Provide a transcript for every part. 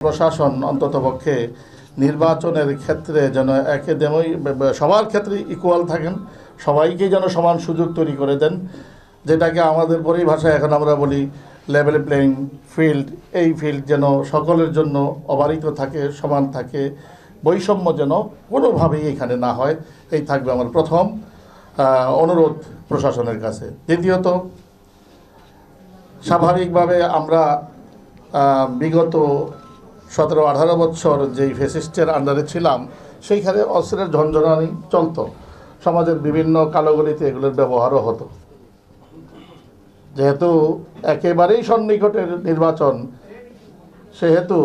প্রশাসন অন্ততপক্ষে নির্বাচনের ক্ষেত্রে যেন একেডেমি সবার ক্ষেত্রে ইকুয়াল থাকেন, সবাইকে যেন সমান সুযোগ তৈরি করে দেন, যেটাকে আমাদের পরিভাষায় এখন আমরা বলি লেভেল প্লেইং ফিল্ড। এই ফিল্ড যেন সকলের জন্য অবারিত থাকে, সমান থাকে, বৈষম্য যেন কোনোভাবেই এখানে না হয়। এই থাকবে আমার প্রথম অনুরোধ প্রশাসনের কাছে। দ্বিতীয়ত, স্বাভাবিকভাবে আমরা বিগত 17-18 বছর যেই ফ্যাসিস্টের আন্ডারে ছিলাম, সেইখানে অস্ত্রের ঝনঝনানি চলতো, সমাজের বিভিন্ন কালোগলিতে এগুলোর ব্যবহারও হতো। যেহেতু একেবারেই সন্নিকটের নির্বাচন, সেহেতু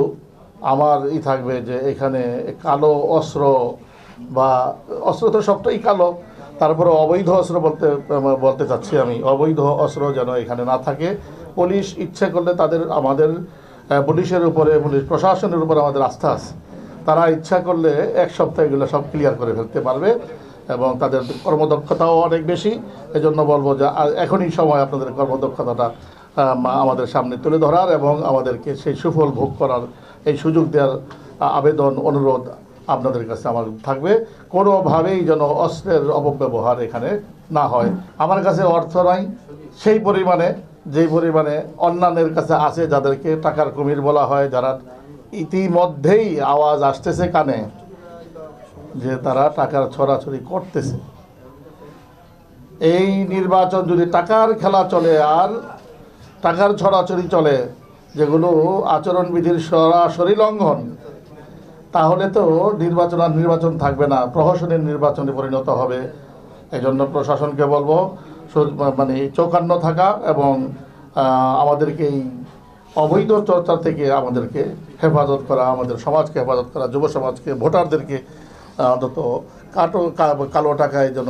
আমার থাকবে যে এখানে কালো অস্ত্র বা অস্ত্র তো সবটাই কালো, তারপরে অবৈধ অস্ত্র বলতে চাচ্ছি আমি, অবৈধ অস্ত্র যেন এখানে না থাকে। পুলিশ ইচ্ছে করলে আমাদের পুলিশের উপরে, পুলিশ প্রশাসনের উপর আমাদের আস্থা আছে। তারা ইচ্ছা করলে এক সপ্তাহে এগুলো সব ক্লিয়ার করে ফেলতে পারবে এবং তাদের কর্মদক্ষতাও অনেক বেশি। এজন্য বলবো যে এখনই সময় আপনাদের কর্মদক্ষতাটা আমাদের সামনে তুলে ধরার এবং আমাদেরকে সেই সুফল ভোগ করার এই সুযোগ দেওয়ার আবেদন, অনুরোধ আপনাদের কাছে আমার থাকবে। কোনোভাবেই যেন অস্ত্রের অপব্যবহার এখানে না হয়। আমার কাছে অর্থ নাই সেই পরিমাণে, যেই পরিমাণে অন্যান্যের কাছে আছে, যাদেরকে টাকার কুমির বলা হয়, যারা ইতিমধ্যেই আওয়াজ আসতেছে কানে যে তারা টাকার ছড়াছড়ি করতেছে। এই নির্বাচন যদি টাকার খেলা চলে আর টাকার ছড়াছড়ি চলে, যেগুলো আচরণবিধির সরাসরি লঙ্ঘন, তাহলে তো নির্বাচন আর নির্বাচন থাকবে না, প্রহসনের নির্বাচনে পরিণত হবে। এই জন্য প্রশাসনকে বলবো চৌকান্ন থাকা এবং আমাদেরকে এই অবৈধ চর্চা থেকে আমাদেরকে হেফাজত করা, আমাদের সমাজকে হেফাজত করা, যুব সমাজকে, ভোটারদেরকে অন্তত কালো টাকায় যেন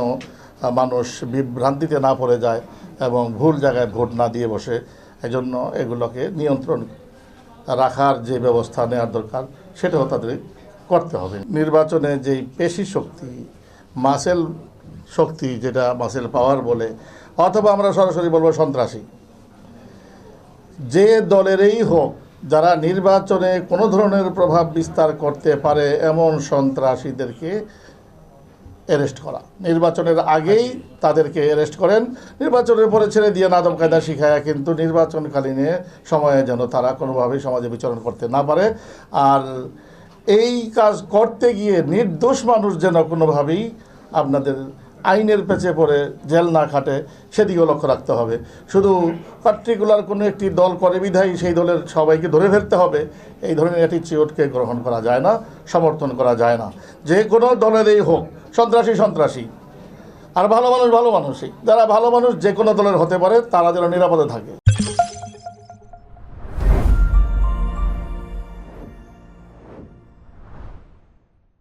মানুষ বিভ্রান্তিতে না পড়ে যায় এবং ভুল জায়গায় ভোট না দিয়ে বসে। এজন্য এগুলোকে নিয়ন্ত্রণ রাখার যে ব্যবস্থা নেওয়ার দরকার, সেটাও তাদের করতে হবে। নির্বাচনে যেই পেশি শক্তি, মাসেল শক্তি, যেটা মাসেল পাওয়ার বলে, অথবা আমরা সরাসরি বলবো সন্ত্রাসী, যে দলেরই হোক, যারা নির্বাচনে কোনো ধরনের প্রভাব বিস্তার করতে পারে এমন সন্ত্রাসীদেরকে অ্যারেস্ট করা। নির্বাচনের আগেই তাদেরকে অ্যারেস্ট করেন, নির্বাচনের পরে ছেড়ে দিয়ে আদব কায়দা শিখায়, কিন্তু নির্বাচনকালীনে সময়ে যেন তারা কোনোভাবেই সমাজে বিচরণ করতে না পারে। আর এই কাজ করতে গিয়ে নির্দোষ মানুষ যেন কোনোভাবেই আপনাদের আইনের পেছে পড়ে জেল না খাটে, সেদিকেও লক্ষ্য রাখতে হবে। শুধু পার্টিকুলার কোনো একটি দল করে বিধায়ী সেই দলের সবাইকে ধরে ফেলতে হবে, এই ধরনের অ্যাটিচিউডকে গ্রহণ করা যায় না, সমর্থন করা যায় না। যে কোনো দলেরই হোক, সন্ত্রাসী সন্ত্রাসী, আর ভালো মানুষ ভালো মানুষই। যারা ভালো মানুষ যে কোনো দলের হতে পারে, তারা যেন নিরাপদে থাকে।